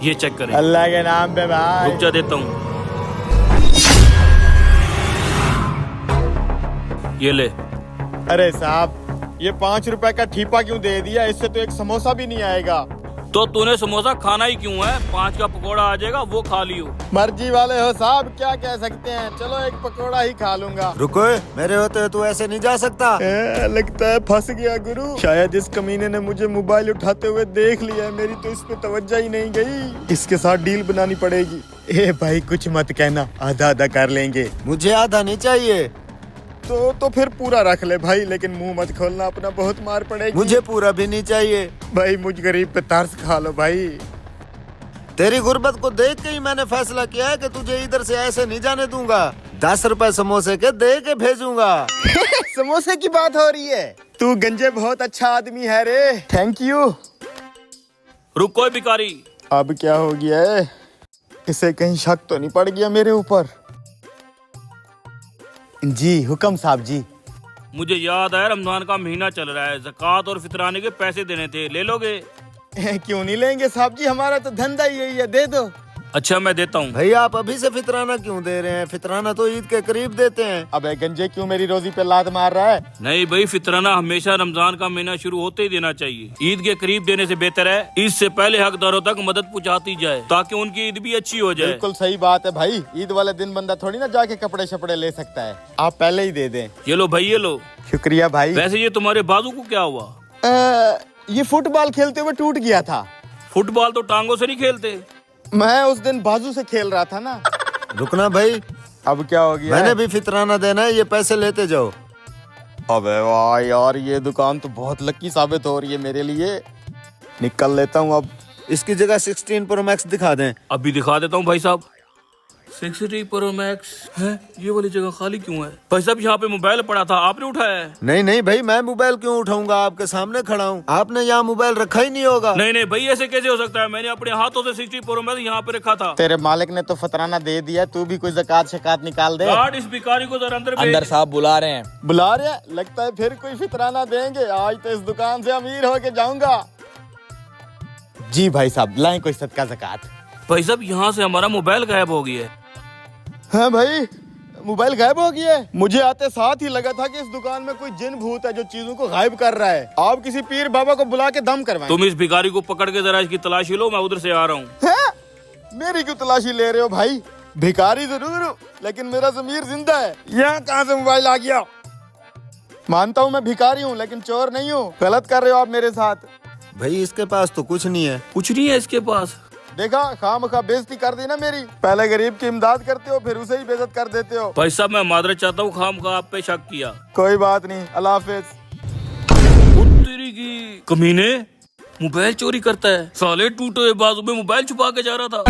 ये चेक करें। अल्लाह के नाम पे भाई। रुक जा, देता हूँ। ये ले। अरे साहब, ये 5 रुपए का ठीपा क्यों दे दिया? इससे तो एक समोसा भी नहीं आएगा। तो तूने समोसा खाना ही क्यों है? 5 का पकोड़ा आ जाएगा, वो खा लियो। मर्जी वाले हो साहब, क्या कह सकते हैं। चलो एक पकोड़ा ही खा लूंगा। रुको, मेरे होते तू ऐसे नहीं जा सकता। लगता है फंस गया गुरु। शायद इस कमीने ने मुझे मोबाइल उठाते हुए देख लिया है। मेरी तो इस पे तवज्जो ही नहीं गई। इसके साथ डील बनानी पड़ेगी। ए भाई कुछ मत कहना, आधा आधा कर लेंगे। मुझे आधा नहीं चाहिए। तो फिर पूरा रख ले भाई, लेकिन मुंह मत खोलना अपना, बहुत मार पड़ेगी। मुझे पूरा भी नहीं चाहिए। भाई मुझ गरीब पे तरस खा लो भाई। तेरी गुर्बत को देख के ही मैंने फैसला किया है कि तुझे इधर से ऐसे नहीं जाने दूंगा। 10 रुपए समोसे के दे के भेजूंगा। समोसे की बात हो रही है? तू गंजे बहुत अच्छा आदमी है रे, थैंक यू। रुक, कोई भिखारी। अब क्या हो गया है? इसे कहीं शक तो नहीं पड़ गया मेरे ऊपर? जी हुक्म साहब जी। मुझे याद है रमजान का महीना चल रहा है, ज़कात और फितराने के पैसे देने थे, ले लोगे? क्यों नहीं लेंगे साहब जी, हमारा तो धंधा ही यही है, दे दो। अच्छा मैं देता हूँ। भैया आप अभी से फितराना क्यों दे रहे हैं? फितराना तो ईद के करीब देते हैं। अबे गंजे क्यों मेरी रोजी पे लात मार रहा है? नहीं भाई, फितराना हमेशा रमजान का महीना शुरू होते ही देना चाहिए। ईद के करीब देने से बेहतर है ईद से पहले हकदारों तक मदद पहुँचाती जाए, ताकि उनकी ईद भी अच्छी हो जाए। बिल्कुल सही बात है भाई। ईद वाले दिन बंदा थोड़ी ना जाके कपड़े शपड़े ले सकता है, आप पहले ही दे दें। ये लो भाई, ये लो। शुक्रिया भाई। वैसे ये तुम्हारे बाजू को क्या हुआ? ये फुटबॉल खेलते हुए टूट गया था। फुटबॉल तो टांगों से नहीं खेलते। मैं उस दिन बाजू से खेल रहा था ना। रुकना भाई, अब क्या हो गया? मैंने भी फितराना देना है, ये पैसे लेते जाओ। अबे वाह यार, ये दुकान तो बहुत लकी साबित हो रही है मेरे लिए। निकल लेता हूँ अब। इसकी जगह 16 प्रो मैक्स दिखा दें। अभी दिखा देता हूँ भाई साहब। 60 प्रो मैक्स है, ये वाली जगह खाली क्यों है? भाई साहब यहाँ पे मोबाइल पड़ा था, आपने उठाया है? नहीं नहीं भाई, मैं मोबाइल क्यों उठाऊंगा? आपके सामने खड़ा हूँ, आपने यहाँ मोबाइल रखा ही नहीं होगा। नहीं नहीं भाई, ऐसे कैसे हो सकता है? मैंने अपने हाथों से 60 प्रो मैक्स यहाँ पे रखा था। तेरे मालिक ने तो फतराना दे दिया, तू भी कोई ज़कात शिकात निकाल दे। गार्ड इस भिखारी को जरा अंदर भेज। अंदर साहब बुला रहे हैं। बुला रहे हैं? लगता है फिर कोई फितराना देंगे। आज तो इस दुकान से अमीर होके जाऊंगा। जी भाई साहब, लाएं कोई सदका ज़कात। भाई साहब यहाँ से हमारा मोबाइल गायब हो गया है। हाँ भाई, मोबाइल गायब हो गया है। मुझे आते साथ ही लगा था कि इस दुकान में कोई जिन भूत है जो चीजों को गायब कर रहा है। आप किसी पीर बाबा को बुला के दम करवाएं। तुम इस भिखारी को पकड़ के जरा इसकी तलाशी लो, मैं उधर से आ रहा हूँ। मेरी क्यों तलाशी ले रहे हो भाई? भिखारी जरूर हूँ, लेकिन मेरा ज़मीर जिंदा है। यहाँ कहाँ से मोबाइल आ गया? मानता हूँ मैं भिखारी हूँ, लेकिन चोर नहीं हूँ। गलत कर रहे हो आप मेरे साथ। भाई इसके पास तो कुछ नहीं है। कुछ नहीं है इसके पास। देखा, खामखा बेइज्जती कर दी ना मेरी। पहले गरीब की इमदाद करते हो, फिर उसे ही बेइज्जत कर देते हो। भाई साहब मैं मादरत चाहता हूँ, खामखा आप पे शक किया। कोई बात नहीं, अल्लाह हाफिज। तेरी की कमीने, मोबाइल चोरी करता है साले, टूटे हुए बाजू में मोबाइल छुपा के जा रहा था।